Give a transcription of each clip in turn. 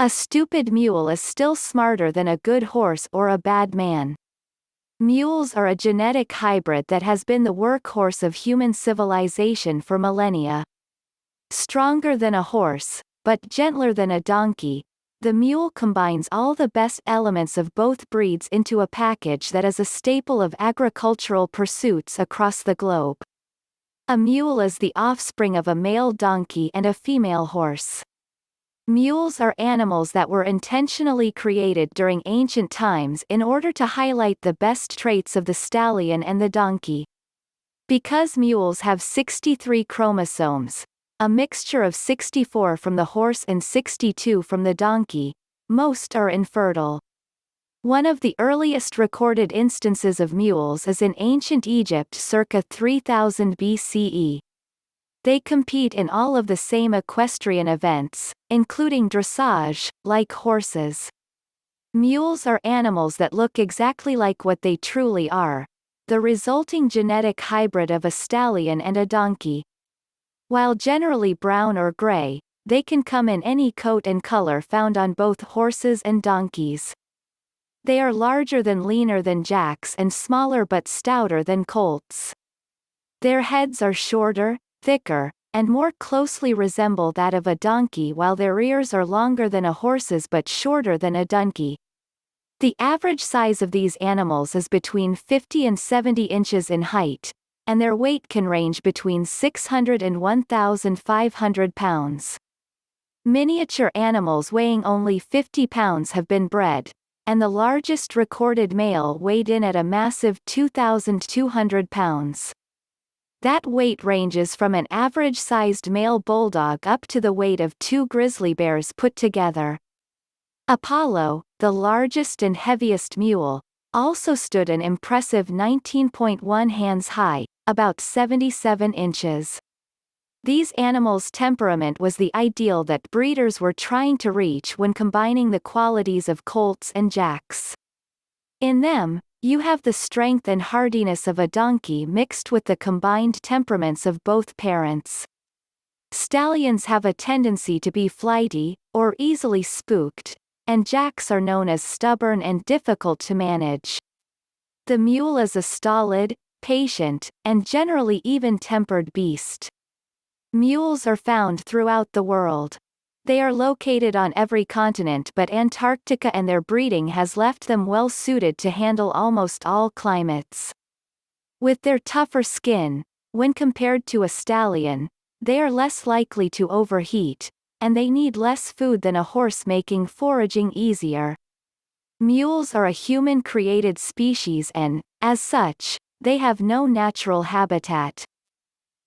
A stupid mule is still smarter than a good horse or a bad man. Mules are a genetic hybrid that has been the workhorse of human civilization for millennia. Stronger than a horse, but gentler than a donkey, the mule combines all the best elements of both breeds into a package that is a staple of agricultural pursuits across the globe. A mule is the offspring of a male donkey and a female horse. Mules are animals that were intentionally created during ancient times in order to highlight the best traits of the stallion and the donkey. Because mules have 63 chromosomes, a mixture of 64 from the horse and 62 from the donkey, most are infertile. One of the earliest recorded instances of mules is in ancient Egypt circa 3000 BCE. They compete in all of the same equestrian events, including dressage, like horses. Mules are animals that look exactly like what they truly are, the resulting genetic hybrid of a stallion and a donkey. While generally brown or gray, they can come in any coat and color found on both horses and donkeys. They are larger than leaner than jacks and smaller but stouter than colts. Their heads are shorter, thicker, and more closely resemble that of a donkey, while their ears are longer than a horse's but shorter than a donkey. The average size of these animals is between 50 and 70 inches in height, and their weight can range between 600 and 1,500 pounds. Miniature animals weighing only 50 pounds have been bred, and the largest recorded male weighed in at a massive 2,200 pounds. That weight ranges from an average-sized male bulldog up to the weight of 2 grizzly bears put together. Apollo, the largest and heaviest mule, also stood an impressive 19.1 hands high, about 77 inches. These animals' temperament was the ideal that breeders were trying to reach when combining the qualities of colts and jacks. In them, you have the strength and hardiness of a donkey mixed with the combined temperaments of both parents. Stallions have a tendency to be flighty, or easily spooked, and jacks are known as stubborn and difficult to manage. The mule is a stolid, patient, and generally even-tempered beast. Mules are found throughout the world. They are located on every continent but Antarctica, and their breeding has left them well suited to handle almost all climates. With their tougher skin, when compared to a stallion, they are less likely to overheat, and they need less food than a horse, making foraging easier. Mules are a human-created species and, as such, they have no natural habitat.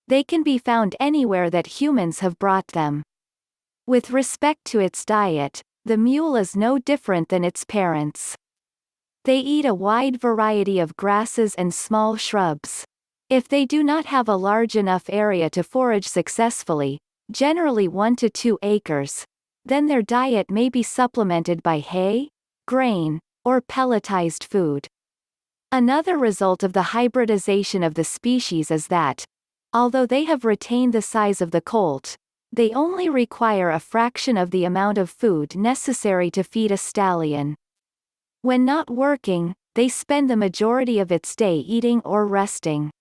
They can be found anywhere that humans have brought them. With respect to its diet, the mule is no different than its parents. They eat a wide variety of grasses and small shrubs. If they do not have a large enough area to forage successfully, generally 1 to 2 acres, then their diet may be supplemented by hay, grain, or pelletized food. Another result of the hybridization of the species is that, although they have retained the size of the colt, they only require a fraction of the amount of food necessary to feed a stallion. When not working, they spend the majority of its day eating or resting.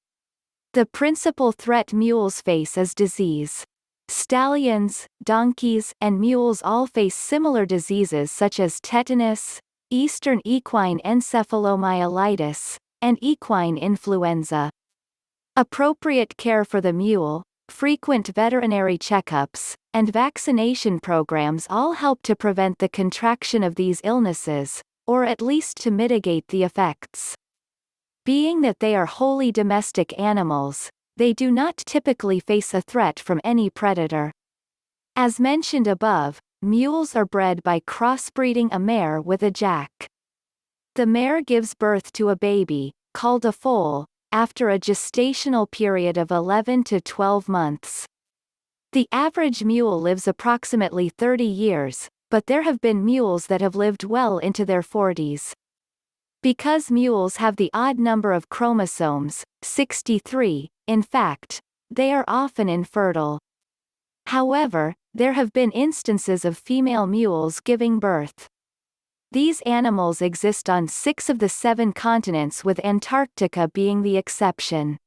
The principal threat mules face is disease. Stallions, donkeys, and mules all face similar diseases such as tetanus, eastern equine encephalomyelitis, and equine influenza. Appropriate care for the mule, frequent veterinary checkups, and vaccination programs all help to prevent the contraction of these illnesses, or at least to mitigate the effects. Being that they are wholly domestic animals, they do not typically face a threat from any predator. As mentioned above, mules are bred by crossbreeding a mare with a jack. The mare gives birth to a baby, called a foal, after a gestational period of 11 to 12 months. The average mule lives approximately 30 years, but there have been mules that have lived well into their 40s. Because mules have the odd number of chromosomes, 63, in fact, they are often infertile. However, There have been instances of female mules giving birth. These animals exist on 6 of the 7 continents, with Antarctica being the exception.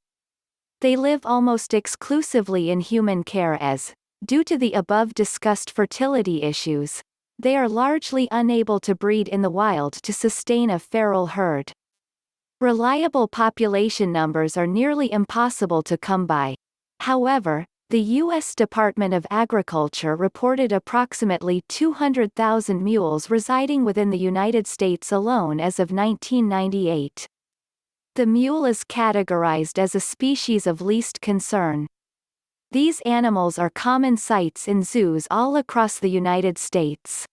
They live almost exclusively in human care as, due to the above-discussed fertility issues, they are largely unable to breed in the wild to sustain a feral herd. Reliable population numbers are nearly impossible to come by. However, the U.S. Department of Agriculture reported approximately 200,000 mules residing within the United States alone as of 1998. The mule is categorized as a species of least concern. These animals are common sights in zoos all across the United States.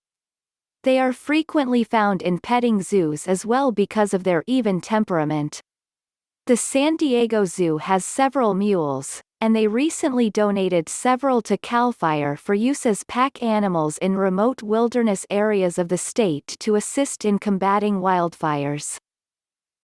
They are frequently found in petting zoos as well because of their even temperament. The San Diego Zoo has several mules, and they recently donated several to CAL FIRE for use as pack animals in remote wilderness areas of the state to assist in combating wildfires.